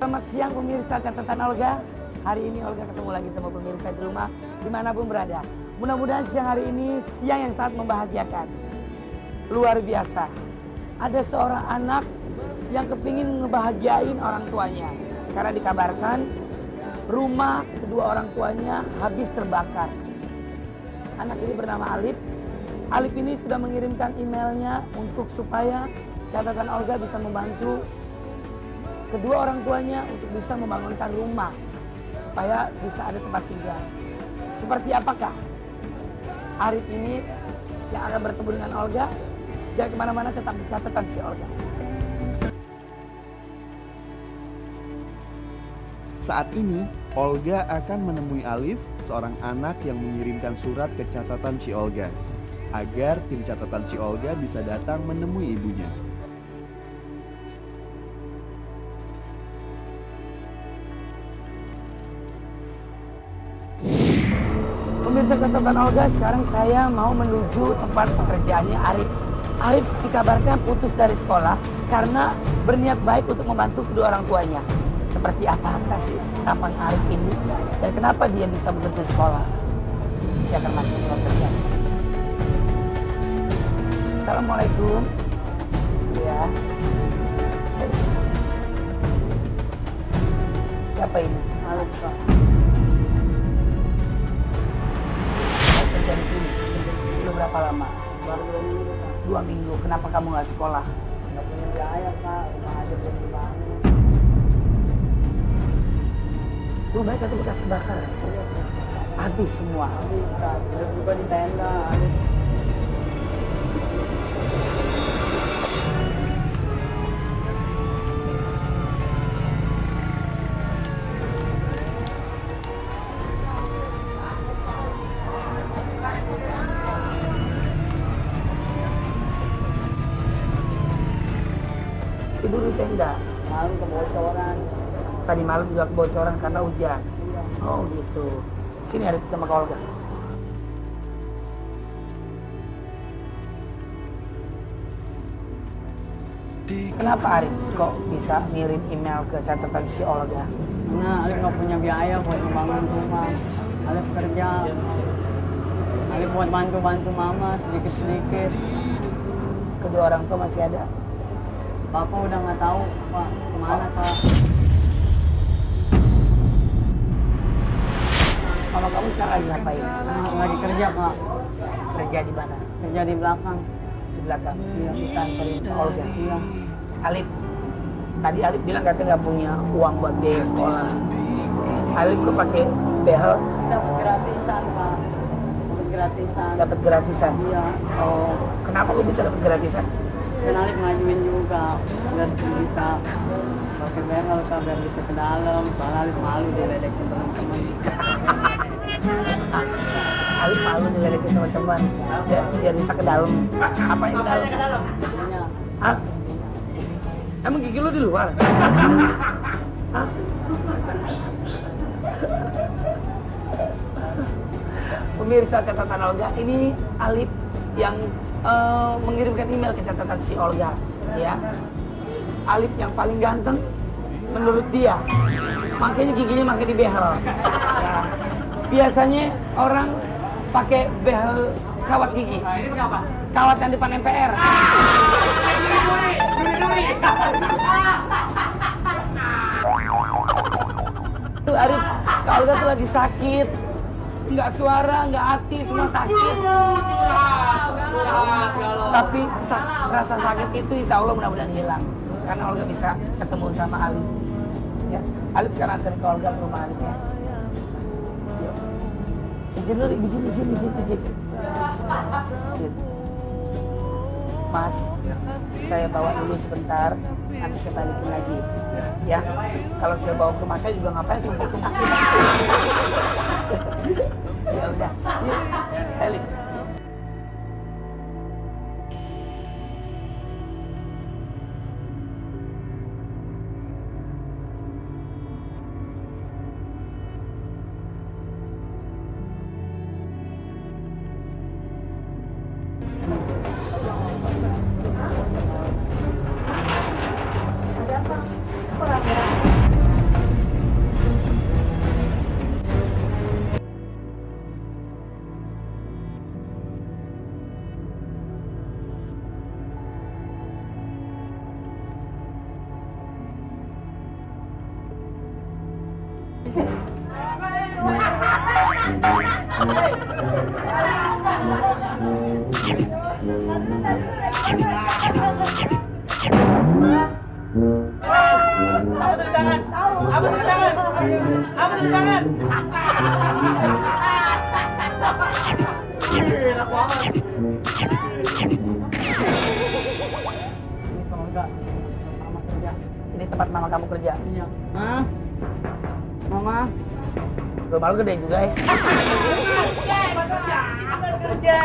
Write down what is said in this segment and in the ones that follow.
Selamat siang pemirsa catatan Olga. Hari ini Olga ketemu lagi sama pemirsa di rumah dimanapun berada. Mudah-mudahan siang hari ini siang yang sangat membahagiakan. Luar biasa. Ada seorang anak yang kepingin ngebahagiain orang tuanya. Karena dikabarkan rumah kedua orang tuanya habis terbakar. Anak ini bernama Alif. Alif ini sudah mengirimkan emailnya untuk supaya catatan Olga bisa membantu kedua orang tuanya untuk bisa membangunkan rumah supaya bisa ada tempat tinggal. Seperti apakah Arif ini yang akan bertemu dengan Olga? Jangan kemana-mana, tetap di catatan si Olga. Saat ini, Olga akan menemui Alif, seorang anak yang mengirimkan surat ke catatan si Olga, agar tim catatan si Olga bisa datang menemui ibunya. Pemirsa catatan Olga, sekarang saya mau menuju tempat pekerjaannya Arif. Arif dikabarkan putus dari sekolah karena berniat baik untuk membantu kedua orang tuanya. Seperti apakah sih tampang Arif ini dan kenapa dia bisa berhenti sekolah? Saya akan masuk ke pekerjaan. Assalamualaikum. Ya. Siapa ini? Alif, Pak. Saya kerja di sini. Udah berapa lama? Baru 2 minggu, Pak. 2 minggu. Kenapa kamu nggak sekolah? Nggak punya biaya, Pak. Rumah aja belum dibangun. Rumahnya kan bekas kebakaran. Habis semua. Habis, Pak. Hidup juga di tenda. Alif. Tidur di tenda. Malam kebocoran. Tadi malam juga kebocoran karena hujan. Iya. Oh gitu. Sini Arif sama Kak Olga. Kenapa Arif kok bisa ngirim email ke catatan si Olga? Karena Alif nggak punya biaya buat membangun rumah. Alif kerja. Alif buat bantu-bantu mama sedikit-sedikit. Kedua orang tua masih ada. Bapak udah nggak tahu, Pak. Kemana, Pak? Mama kamu sekarang lagi ngapain? Lagi kerja, Pak. Kerja di mana? Kerja di belakang. Di belakang. Iya. Bisa anterin ke Olga. Iya. Alif. Tadi Alif bilang katanya nggak punya uang buat biaya sekolah. Alif kok pakai behel Dapat gratisan, Pak. Dapat gratisan. dapat gratisan. Iya. Oh, kenapa lu bisa dapat gratisan? Dan Alif ngajuin juga biar bisa pakai behel, Kak, biar bisa ke dalam. Soalnya Alif malu diledekin teman-teman. Alif malu diledekin teman-teman. Biar bisa ke dalam. Apa yang ke dalam? Jadinya Hah? Emang gigi lu di luar? Hah? Pemirsa catatan Olga, ini Alif yang mengirimkan email ke catatan si Olga, ya. Alif yang paling ganteng menurut dia, makanya giginya makin dibehel. Ya. Biasanya orang pakai behel kawat gigi. Kawat yang depan MPR. Tuh Arif, Kak Olga tuh lagi sakit. Nggak suara, nggak hati, semua sakit. Tapi rasa sakit itu insya Allah mudah-mudahan hilang. Karena Olga bisa ketemu sama Alif. Ya. Alif sekarang anterin ke Olga ke rumah Alif ya. Yuk. Izin dulu, izin. Mas, saya bawa dulu sebentar, nanti saya balikin lagi. Ya, kalau saya bawa ke rumah saya juga ngapain sumpuk-sumpuk. Ya udah, yuk, balik. Ada apa? Kok rame-rame? Apa tuh di tangan? Apa tuh di tangan? Apa tuh di tangan? Enak banget. Ini kalau enggak mama kerja. Ini tempat mama kamu kerja. Iya. Hah? Mama? Rumah lu gede juga ya. Kerja.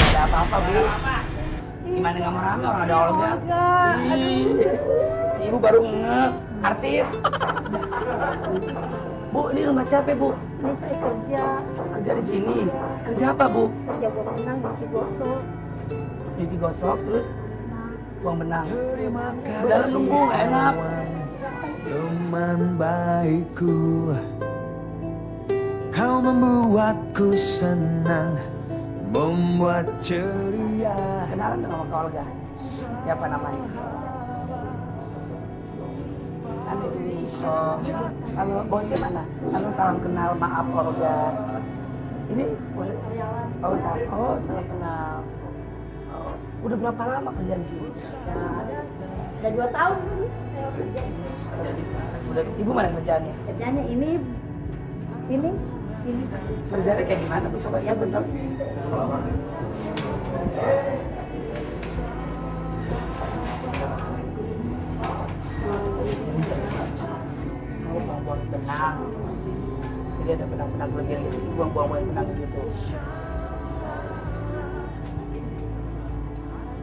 Ada apa-apa, Bu? Gimana nggak mau rame, orang ada Olga. Ih, si ibu baru artis. Bu, ini rumah siapa, Bu? Ini saya kerja Kerja di sini. Kerja apa, Bu? buat benang di Cigosok. Nyuci gosok, terus Nah, buang benang. Dalam nunggu, nggak enak. Teman baikku, kau membuatku senang, membuat ceria. Kenalan dong sama Kak Olga. Siapa namanya? Anu ini, kalau bosnya mana? Anu salam kenal, maaf Olga. Ini boleh? Salam kenal. Oh, udah berapa lama kerja di sini? ada 2 tahun saya kerja. Udah, ibu mana kerjaannya? Kerjanya ini. Kerjanya kayak gimana? Bu, coba Ya sebentar. Mau buang-buang benang. Jadi ada benang-benang berlebihan gitu, buang-buang benang gitu.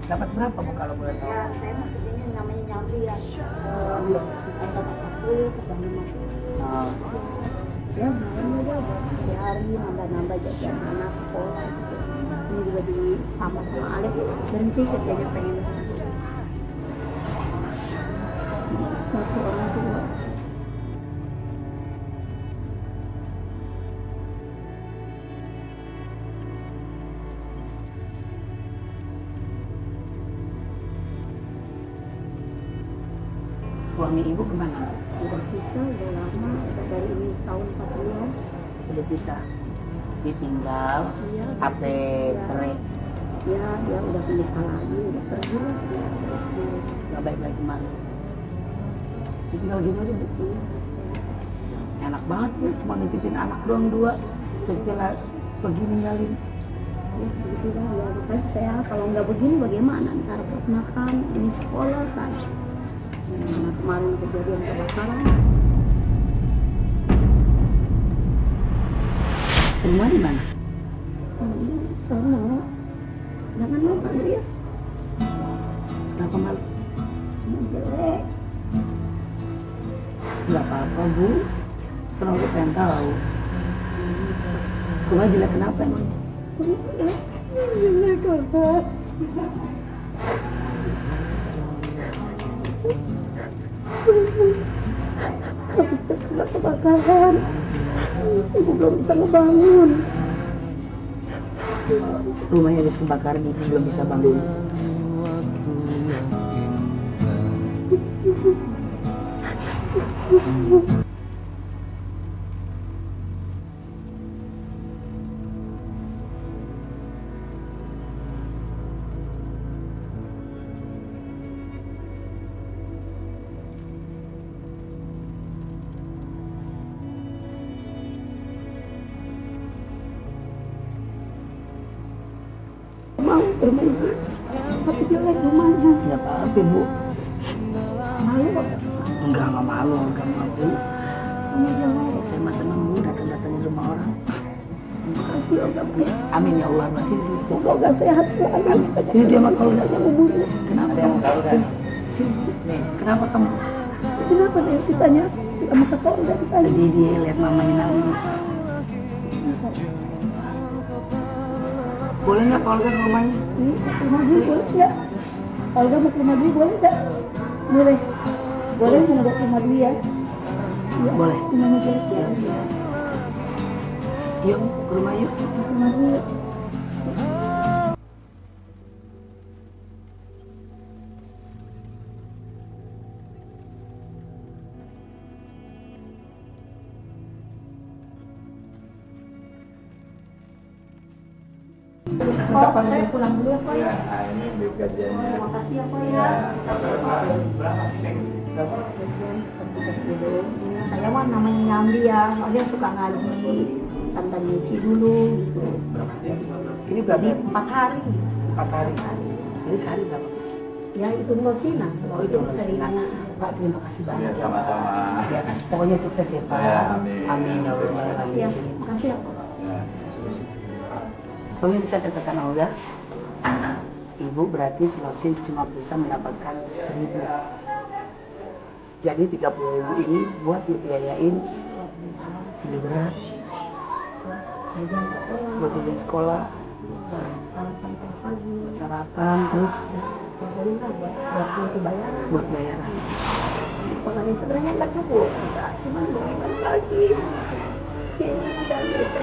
Dapat berapa, Bu, kalau boleh tahu? Ya, saya mah kerjanya namanya nyambi ya. Kadang 40, kadang 50. Nah, Ya, malam aja hari nambah-nambah jajan anak sekolah gitu. Ini juga ditambah sama Alif, berhenti kerjanya pengen satu orang tua. suami ibu kemana? Udah bisa, udah lama, udah dari ini setahun 4 bulan. Udah bisa ditinggal, Iya. HP cerai, Ya, dia udah menikah lagi, udah pergi lah. nggak baik lagi kemana? Ditinggal gini aja, Bu. Enak banget, Bu, cuma nitipin anak doang 2, terus dia pergi ninggalin. Ya, gitu lah. Ya, makanya saya kalau nggak begini bagaimana? Ntar buat makan, ini sekolah kan. Nah, kemarin kejadian kebakaran. Rumah di mana? Sana, jangan lupa dia. Kenapa malu? Jelek. Nggak apa-apa, Bu. Kan aku pengen tahu. Rumah jelek kenapa emangnya? Jelek kakak. Habis kena kebakaran, ibu belum bisa ngebangun. Rumahnya habis kebakaran, ibu belum bisa bangun. Mau ke rumah ibu, tapi jelek rumahnya. Nggak apa-apa, Bu. Malu kok. Enggak malu, enggak malu. Ini jelek. Saya mah senang, Bu, datang-datangin rumah orang. Makasih Olga. Amin ya Allah, masih Semoga sehat selalu. sini dia mah kalau Yang umurnya. kenapa dia sini, sini, nih, kenapa kamu Kenapa dia ditanya sama kata Olga ditanya? sedih dia lihat mamanya nangis? Boleh nggak kalau ke rumahnya? Ini ke rumah dia boleh nggak? Olga mau ke rumah dia boleh nggak? Boleh. Boleh mau ke rumah dia? Ya, Boleh. rumahnya dia. Ya. Yuk ke rumah yuk. Ke rumah dia. Oh, saya pulang dulu ya Pak ya. Ini gajiannya. Terima kasih ya Pak ya. Saya mah namanya nyambi ya, soalnya suka ngaji, tanda nyuci dulu gitu. Ini berarti 4 hari. 4 hari. Ini sehari berapa? Ya itu Rosina, itu seringan. Pak, terima kasih banyak. Sama-sama. Ya, pokoknya sukses ya Pak. Ya, amin. Amin ya Allah. Makasih ya, makasih ya Pak. Pemirsa catatan Olga, Ibu berarti Sulawesi cuma bisa mendapatkan 1.000. Jadi 30.000 ini buat dibiayain beli beras, buat jajan sekolah, buat sarapan, terus Buat bayaran. buat bayaran. Pengen sebenarnya nggak cukup, cuma bagaimana lagi? Ini udah gitu.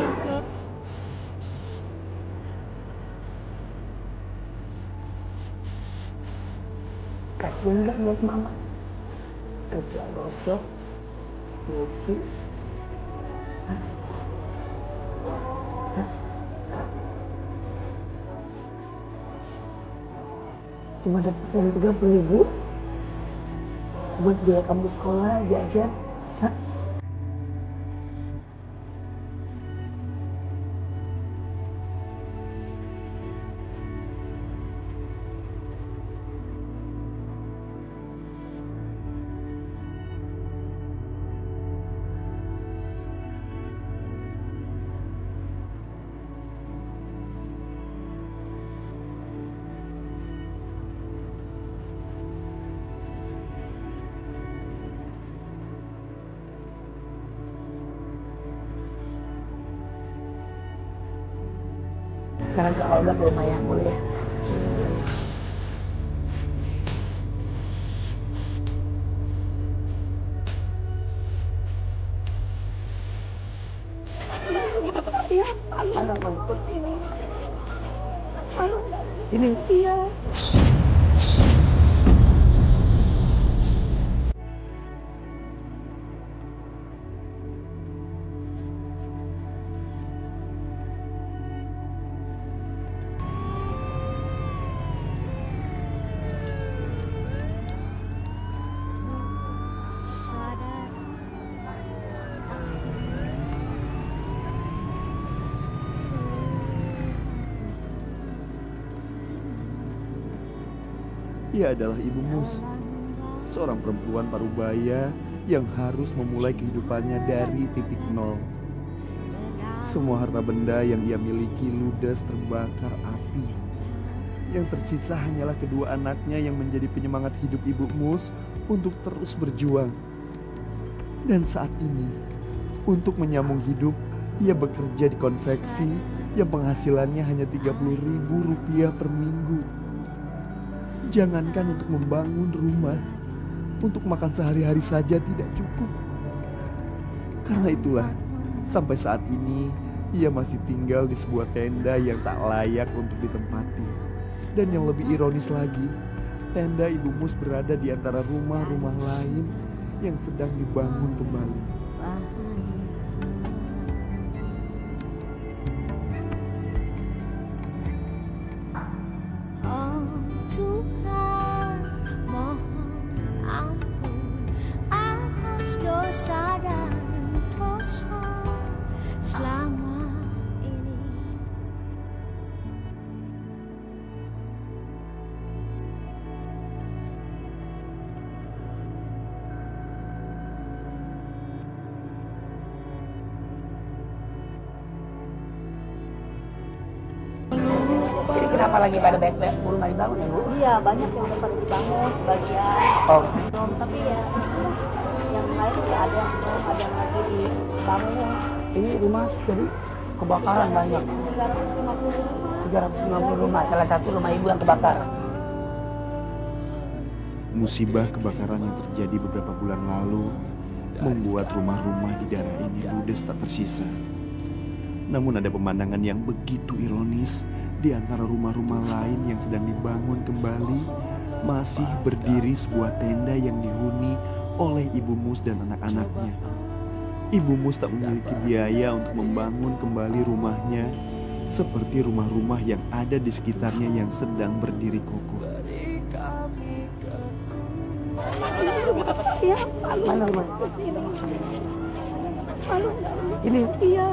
Kasian nggak lihat mama kerja gosok, nyuci. Cuma dapat uang 30.000 buat biaya kamu sekolah, jajan. Hah? Sekarang ke Olga belum ayah boleh ya? Ini iya. Ia adalah Ibu Mus, seorang perempuan parubaya yang harus memulai kehidupannya dari titik nol. Semua harta benda yang ia miliki ludes terbakar api. Yang tersisa hanyalah kedua anaknya yang menjadi penyemangat hidup Ibu Mus untuk terus berjuang. Dan saat ini, untuk menyambung hidup, ia bekerja di konveksi yang penghasilannya hanya Rp30.000 per minggu. Jangankan untuk membangun rumah, untuk makan sehari-hari saja tidak cukup. Karena itulah, sampai saat ini ia masih tinggal di sebuah tenda yang tak layak untuk ditempati. Dan yang lebih ironis lagi, tenda Ibu Mus berada di antara rumah-rumah lain yang sedang dibangun kembali. Tuhan, mohon ampun atas dosa dan dosa selama ini. Jadi kenapa lagi pada baik-baik rumah dibangun ya Bu? Iya, banyak yang udah pada dibangun sebagian. Oh, Belum, tapi ya yang lain udah ada yang belum, ada yang lagi dibangun. ini rumah jadi kebakaran banyak. 350 rumah. 350 rumah, salah satu rumah ibu yang kebakar. Musibah kebakaran yang terjadi beberapa bulan lalu membuat rumah-rumah di daerah ini ludes tak tersisa. Namun ada pemandangan yang begitu ironis di antara rumah-rumah lain yang sedang dibangun kembali, masih berdiri sebuah tenda yang dihuni oleh Ibu Mus dan anak-anaknya. Ibu Mus tak memiliki biaya untuk membangun kembali rumahnya seperti rumah-rumah yang ada di sekitarnya yang sedang berdiri kokoh. Iya, Mana rumah? malu. Ini. Iya.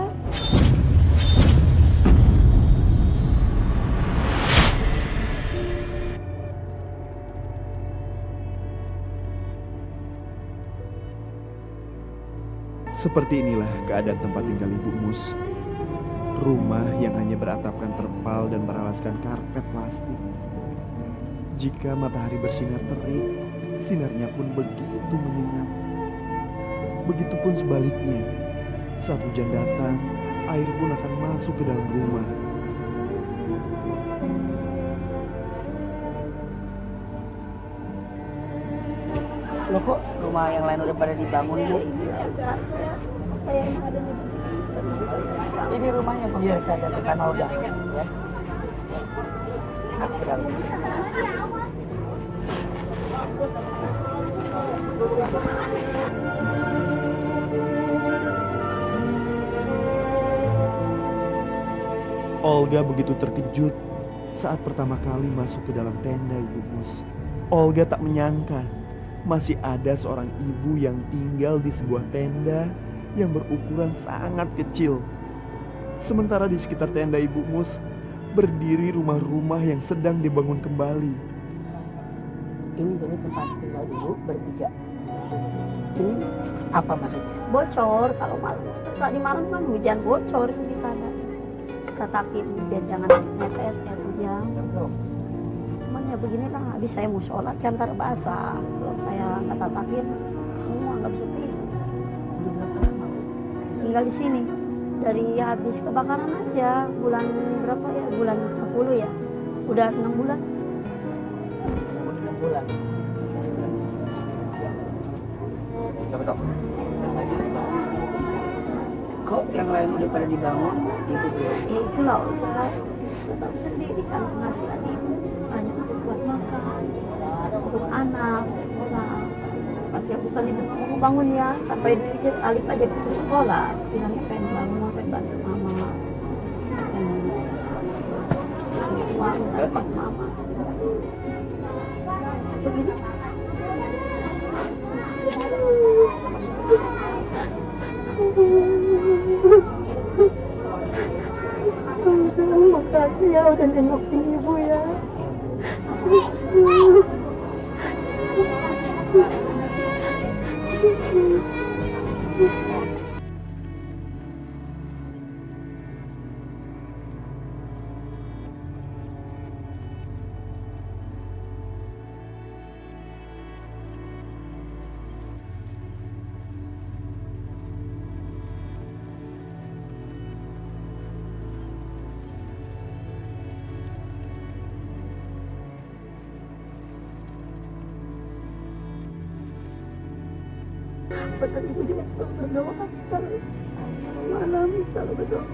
Seperti inilah keadaan tempat tinggal Ibu Mus. Rumah yang hanya beratapkan terpal dan beralaskan karpet plastik. Jika matahari bersinar terik, sinarnya pun begitu menyengat. Begitupun sebaliknya, saat hujan datang, air pun akan masuk ke dalam rumah. Loh kok rumah yang lain udah pada dibangun, Bu? Saya yang ada di Ini rumahnya pemirsa catatan Olga, ya. Aku ke dalam. Olga begitu terkejut saat pertama kali masuk ke dalam tenda Ibu Mus. Olga tak menyangka masih ada seorang ibu yang tinggal di sebuah tenda yang berukuran sangat kecil. Sementara di sekitar tenda Ibu Mus berdiri rumah-rumah yang sedang dibangun kembali. Ini jadi tempat tinggal Ibu bertiga. Ini apa maksudnya? bocor kalau malam. Tadi malam kan hujan bocor di sana. Tetapi biar jangan netes air hujan. Cuman ya beginilah, habis saya mau sholat kan ntar basah. Kalau saya nggak tatapin, semua nggak bisa tidur. Udah berapa lama, Bu? Tinggal di sini. Dari habis kebakaran aja, bulan berapa ya? Bulan 10 ya. Udah 6 bulan. 6 bulan. Kok yang lain udah pada dibangun, Ibu belum? Ya itulah udah tahu sendiri kan penghasilan ibu hanya untuk buat makan, untuk anak sekolah. Ya bukan itu mau bangun ya, sampai dia Alif aja putus sekolah, bilangnya pengen bangun, pengen bantu mama, pengen uang buat mama. Begini. Makasih ya udah nengokin ibu ya. Betul ibu juga selalu berdoa terus malam selalu berdoa.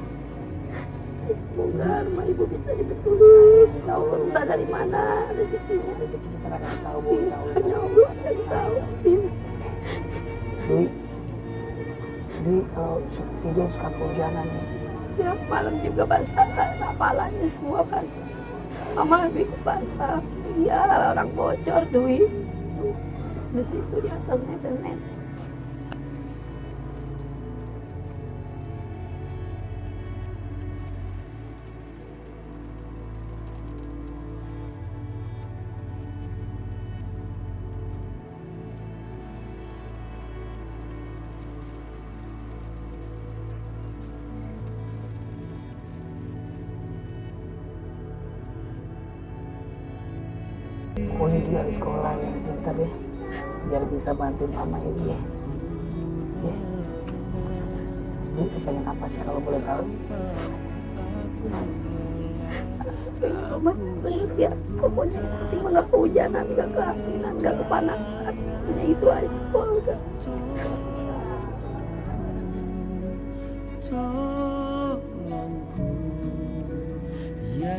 Semoga rumah ibu bisa dibetulin. Insya Allah entah dari mana rezekinya. Rezeki kita nggak ada yang tahu, Bu. Insya Allah. Hanya Allah yang tahu. Dwi, kalau tidur suka kehujanan nih. Ya malam juga basah, kepalanya semua basah. Mama lebih basah. Iya orang bocor Dwi. Tuh, di situ di atas netes. Pokoknya dia harus sekolah yang pintar ya, biar bisa bantu mama ya, Bu ya. Ya. Dwi pengen apa sih kalau boleh tahu? Mama bener ya, pokoknya nanti mah nggak kehujanan, nggak keanginan, nggak kepanasan. Hanya itu aja keluarga. Tolongku ya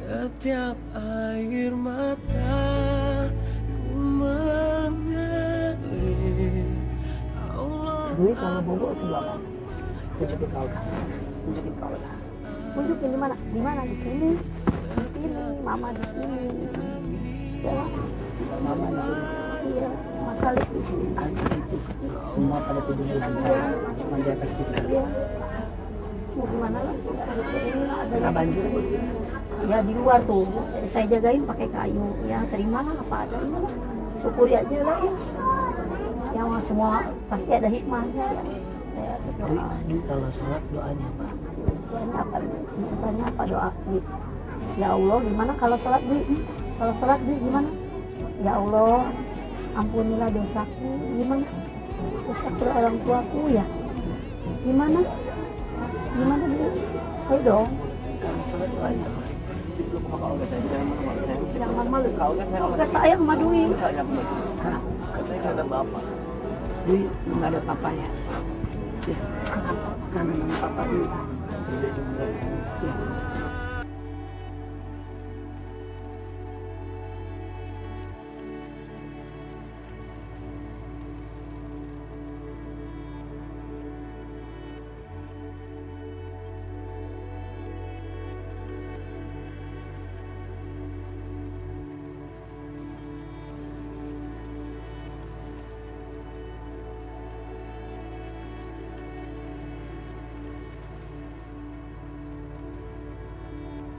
setiap air mata ku mengalir. Allah Duit kalau bobo sebelah mana? Tunjukin kau kan? Tunjukin kau lah. Tunjukin di mana? Di mana? Di sini. Di sini, mama di sini. Ya, Mama di sini. iya, Mas Khalid di sini. Di situ. Semua pada tidur di lantai. Cuma di atas kita. Iya. Mau gimana lagi? Ini ada Kena banjir. ya di luar tuh. Saya jagain pakai kayu. Ya terima lah apa adanya lah. Syukuri aja lah ya. Yang semua pasti ada hikmahnya. Ya. Saya berdoa. Dwi kalau sholat doanya apa? Doanya apa? Doanya apa doa? Dwi? Ya Allah, gimana kalau sholat Dwi? Kalau sholat Dwi gimana? Ya Allah, ampunilah dosaku. Gimana? Dosa kedua orang tuaku ya. Gimana? Gimana Dwi? Ayo dong. Kalau sholat doanya apa? Yang mama lu. Kau kan saya Gak sayang sama Dwi. Hah? Katanya ada bapak. Dwi nggak ada papanya. Ya, karena nama papa Dwi. Ya.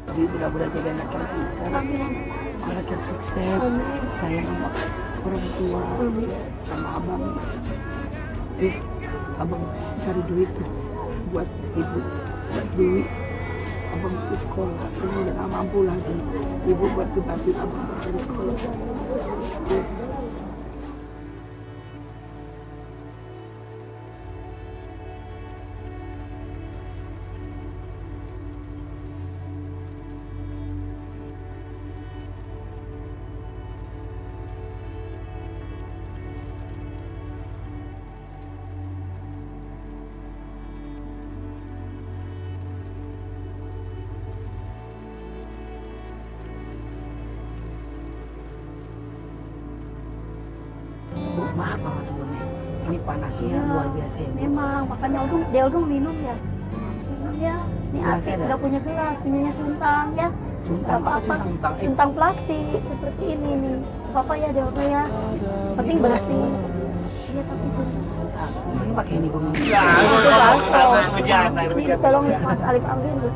Dwi mudah-mudahan jaga anak kita. Amin. Anak yang sukses, sayang sama orang tua, sama abang. Sih, abang cari duit tuh buat ibu, buat duit. Abang itu sekolah, semua udah gak mampu lagi. Ibu buat dibantuin abang buat cari sekolah. Ya. Bu, maaf banget sebelumnya. Ini panasnya luar biasa ya, Bu. Memang, makanya dia udah minum ya. Minum ya. Ini Gelasnya asik, ada? nggak punya gelas, punyanya cuntang ya. Cuntang, Nggak apa sih cuntang? Cuntang plastik seperti ini nih. Apa ya dia ya. Penting bersih. Iya tapi cuntang. Ini pakai ini, Bu. Itu baskom. Ini tolong Mas Alif ambil Bu.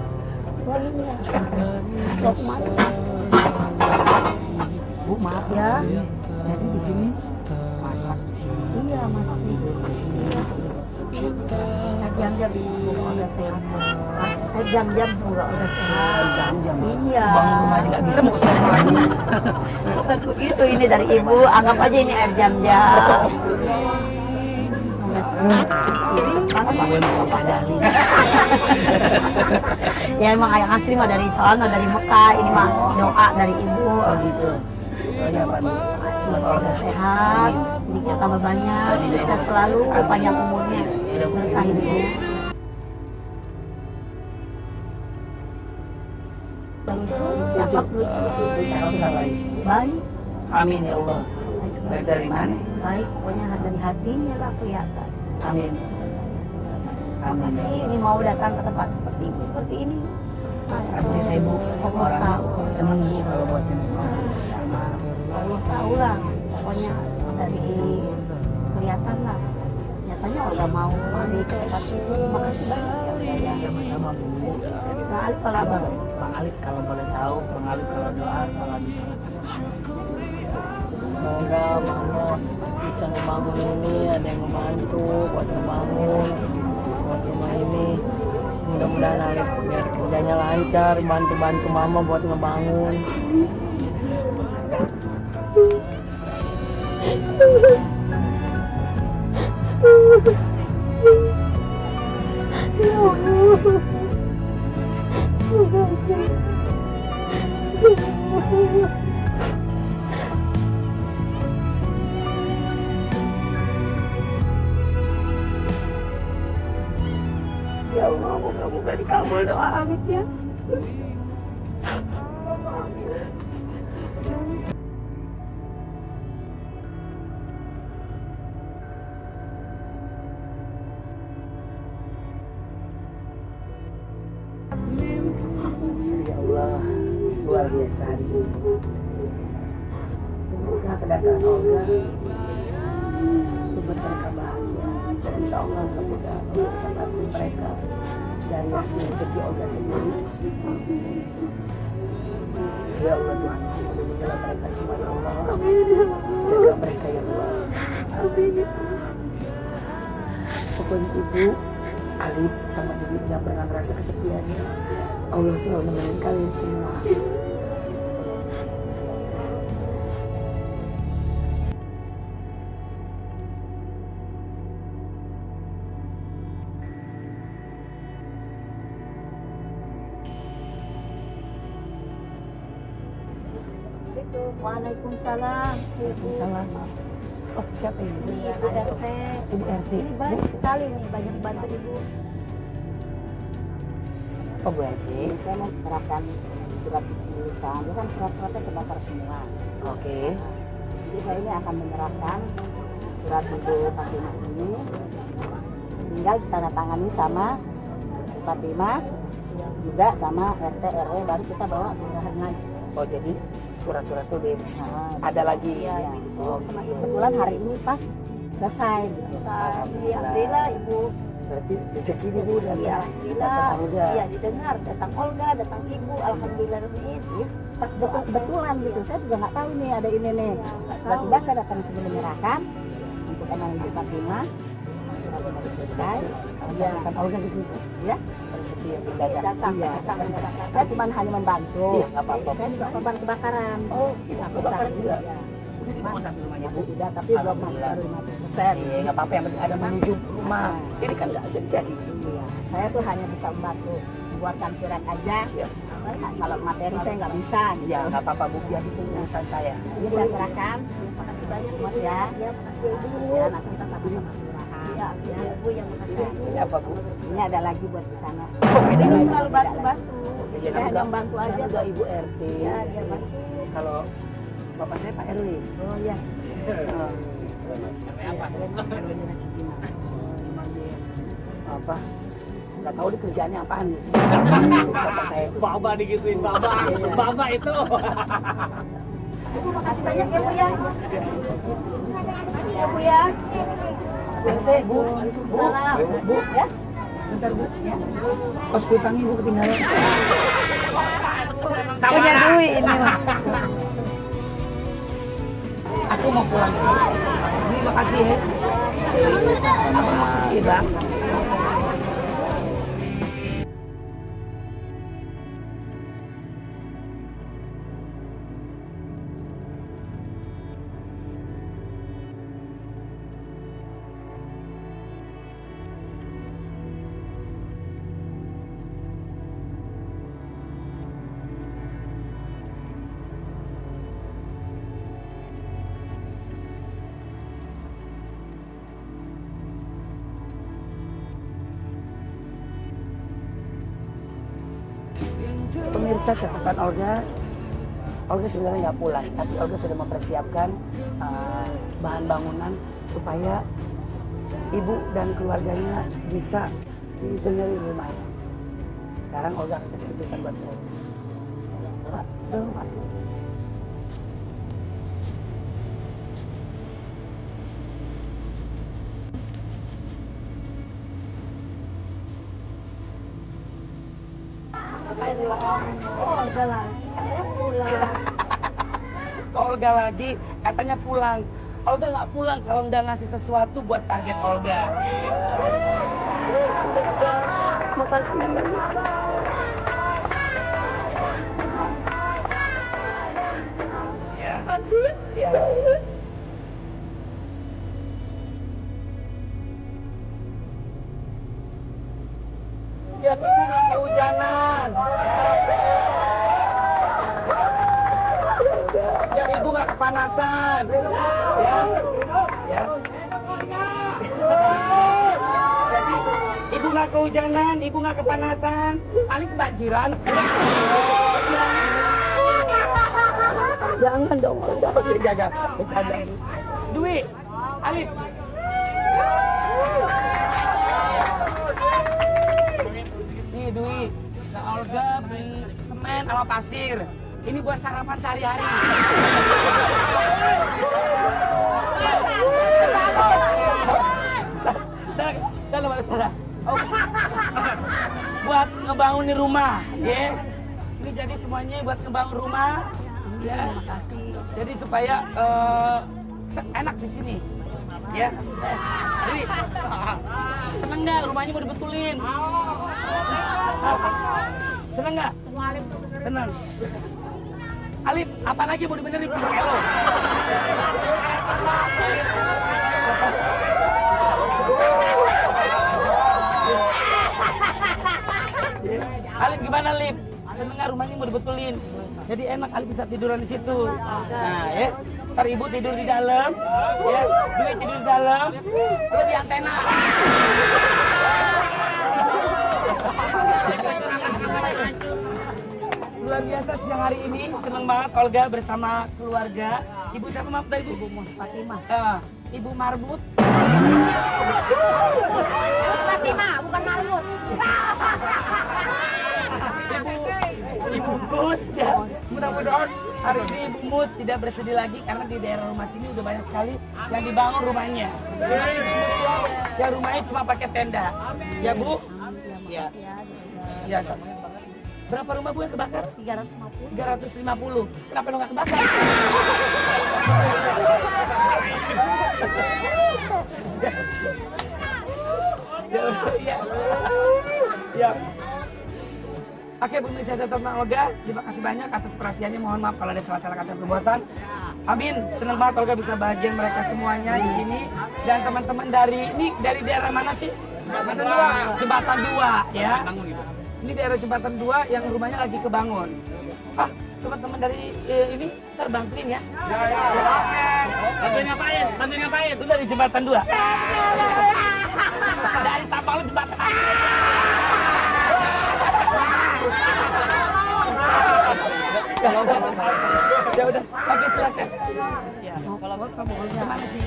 Wah ini ya. Bawa kemana? Bu, maaf Ya. Jadi di sini masak di sini. Iya masak di sini. Jam-jam semoga udah sehat. Jam-jam semoga udah sehat. Jam-jam. Iya. Bangun rumahnya nggak bisa mau kesana lagi. Bukan begitu, ini dari ibu. Anggap aja ini air jam-jam. Panas Pak. Sampah dari. Ya emang yang asli mah dari sana, dari Mekah. Ini mah doa dari ibu. Oh gitu. Oh ya Pak. Semoga udah sehat, rezeki tambah banyak, sukses selalu, panjang umurnya, berkah hidupnya. Cakep lucu. Cakep baik. Baik, Amin ya Allah. Baik dari mana? baik, pokoknya dari hatinya lah kelihatan. Amin. Amin ya Pasti Allah. ini mau datang ke tempat seperti ini. Habis saya Bu, Allah orang tahu, seneng Bu kalau buat sama. Allah tahu lah. Pokoknya dari kelihatan lah. Nyatanya udah mau mari ke tempat itu. Terima kasih banyak ya udah ya. Sama-sama Bu. Nah, Alif kalau Abang, Bang Alif kalau boleh tahu, Bang Alif kalau doa, Bang Alif sholat. Semoga mama bisa ngebangun ini, ada yang ngebantu buat ngebangun buat rumah ini. Mudah-mudahan Alif biar kerjanya lancar, bantu-bantu mama buat ngebangun. ya Allah. Terima kasih. Ya Allah, moga-moga dikabul doa Alif ya. Allah, luar biasa hari ini. Semoga kedatangan Olga membuat mereka bahagia. Dan insya Allah mudah-mudahan Allah bisa bantu mereka dari hasil rezeki Olga sendiri. Ya Allah Tuhan, lindungilah mereka semua ya Allah. Jaga mereka ya Allah. Pokoknya ibu, Alif sama Bibi jangan pernah ngerasa kesepiannya. Allah selalu nemenin kalian semua. Waalaikumsalam. Waalaikumsalam. Oh siapa ini? Ibu RT. Ibu RT. Ini baik sekali nih, banyak bantu ibu. Oh Bu RT. Saya mau menyerahkan surat pemilikan. Itu kan surat-suratnya terbakar semua. Oke. Jadi saya ini akan menyerahkan surat Ibu Fatimah ini. Tinggal ditandatangani sama Ibu Fatimah juga sama RT RW, baru kita bawa kelurahan lagi. Oh jadi surat-surat itu Nah, ada lagi. Iya, Oh, sama gitu. kebetulan hari ini pas selesai. Alhamdulillah ibu. Berarti rezeki ini Bu dan Iya, alhamdulillah. Olga. Iya didengar, datang Olga, datang ibu. Alhamdulillah ini. Pas kebetulan gitu, saya juga nggak tahu nih ada ini nih. Tiba-tiba saya datang sini menyerahkan untuk anak Ibu Fatimah. Surat sudah selesai. Ya, kan Olga gitu. Ya, Rezeki yang mendadak. Datang, Iya. datang, datang. saya cuma hanya membantu. Iya, nggak apa-apa. Saya juga korban kebakaran. Oh, gitu. Nggak Kebakaran besar juga. Iya. Udah dibangun tapi rumahnya Bu. Tidak, tapi belum baru 50%. Iya, nggak apa-apa yang penting ada menuju rumah. Ini kan nggak jadi. Iya, saya tuh hanya bisa membantu membuatkan surat aja. Iya. Kalau materi saya nggak bisa. Gitu. Iya, nggak apa-apa Bu. Biar itu urusan saya. Ini saya serahkan. Makasih banyak Mas ibu. ya. Ya, makasih ibu. Ya, nanti kita sama-sama kelurahan. Ya, ibu yang makasih. Ini apa Bu? Ini ada lagi buat di sana. Oh, beda Ini lagi. selalu bantu-bantu. Iya, Saya hanya membantu aja. Juga Ibu RT. Ya, dia bantu. Kalau bapak saya Pak RW. Oh iya. RW-nya Cipinang. Apa? Nggak tahu di kerjaannya apaan nih. Bapak saya itu. Baba digituin baba, baba itu. Ibu makasih banyak ya bu ya. Makasih ya bu ya. RT, Bu. Salam. Bu, ya. Bentar Bu. Ya. Pas kutang Ibu ketinggalan. Punya duit ini mah. Aku mau pulang. Terima kasih ya. Makasih Bang. Pemirsa catatan Olga sebenarnya nggak pulang, tapi Olga sudah mempersiapkan bahan bangunan supaya ibu dan keluarganya bisa didengerin rumahnya. Sekarang Olga akan kasih kejutan buat mereka. Pak, Pak. Olga lah. Pulang. Olga lagi katanya pulang. Olga nggak pulang kalau nggak ngasih sesuatu buat target Olga. Makasih. Ya. Makasih. Ya. Ya ibu nggak kehujanan. Ya ibu nggak kepanasan. Ya. Ya. Jadi ibu nggak kehujanan, ibu nggak kepanasan, paling kebanjiran. Jangan dong. Oke, jaga, bercanda. Dwi, Alif. Nih Dwi, Kak Olga beli semen semen sama pasir. Ini buat sarapan sehari-hari. Buat ngebangun di rumah, ya. Ini jadi semuanya buat ngebangun rumah, ya. Terima kasih. Jadi supaya enak di sini, ya. Jadi seneng nggak rumahnya mau dibetulin? Seneng nggak? Seneng. Alif, apa lagi mau dibenerin? Hello. Alif gimana Lip? Seneng nggak rumahnya mau dibetulin? Jadi enak Alif bisa tiduran di situ. Nah ya, ntar ibu tidur di dalam, ya, Dwi tidur di dalam, terus di antena. Luar biasa siang hari ini, seneng banget Olga bersama keluarga. Ibu siapa maaf tadi Ibu? Ibu Fatimah. Ibu Marbut. Fatimah, bukan Marmut. Ibu Mus, ya. Mudah-mudahan hari ini Ibu Mus tidak bersedih lagi karena di daerah rumah sini udah banyak sekali yang dibangun rumahnya. Ya rumahnya cuma pakai tenda. Ya Bu? Ya. Ya. Berapa rumah Bu yang kebakar? 350. 350. Kenapa lu nggak kebakar? Ya. Ya. Oke, pemirsa catatan Olga, terima kasih banyak atas perhatiannya. Mohon maaf kalau ada salah-salah kata perbuatan. Amin. Senang banget Olga bisa bagian mereka semuanya di sini dan teman-teman dari daerah mana sih? Jembatan 2, ya. Ini daerah Jembatan 2 yang rumahnya lagi kebangun. Ah, teman-teman dari ini ntar bantuin ya. Bantuin ngapain? Bantuin ngapain? Itu dari Jembatan 2. Dari Tampang Jembatan. Ya udah, oke silakan. Ya, kalau kamu kemana sih?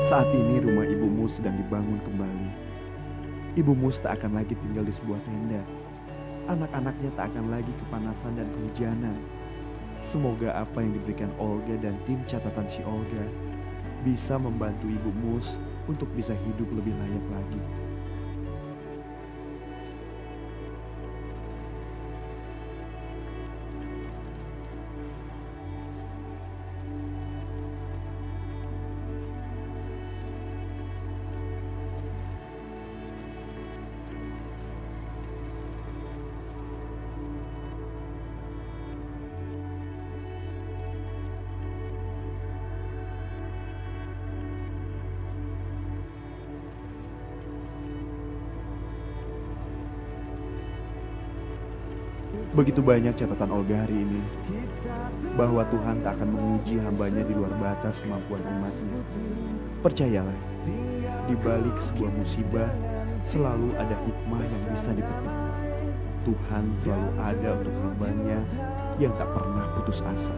Saat ini rumah Ibu Mus sedang dibangun kembali. Ibu Mus tak akan lagi tinggal di sebuah tenda. Anak-anaknya tak akan lagi kepanasan dan kehujanan. Semoga apa yang diberikan Olga dan tim catatan si Olga bisa membantu Ibu Mus untuk bisa hidup lebih layak lagi. Begitu banyak catatan Olga hari ini, bahwa Tuhan tak akan menguji hambanya di luar batas kemampuan umatnya. Percayalah, di balik sebuah musibah selalu ada hikmah yang bisa dipetik. Tuhan selalu ada untuk hambanya yang tak pernah putus asa.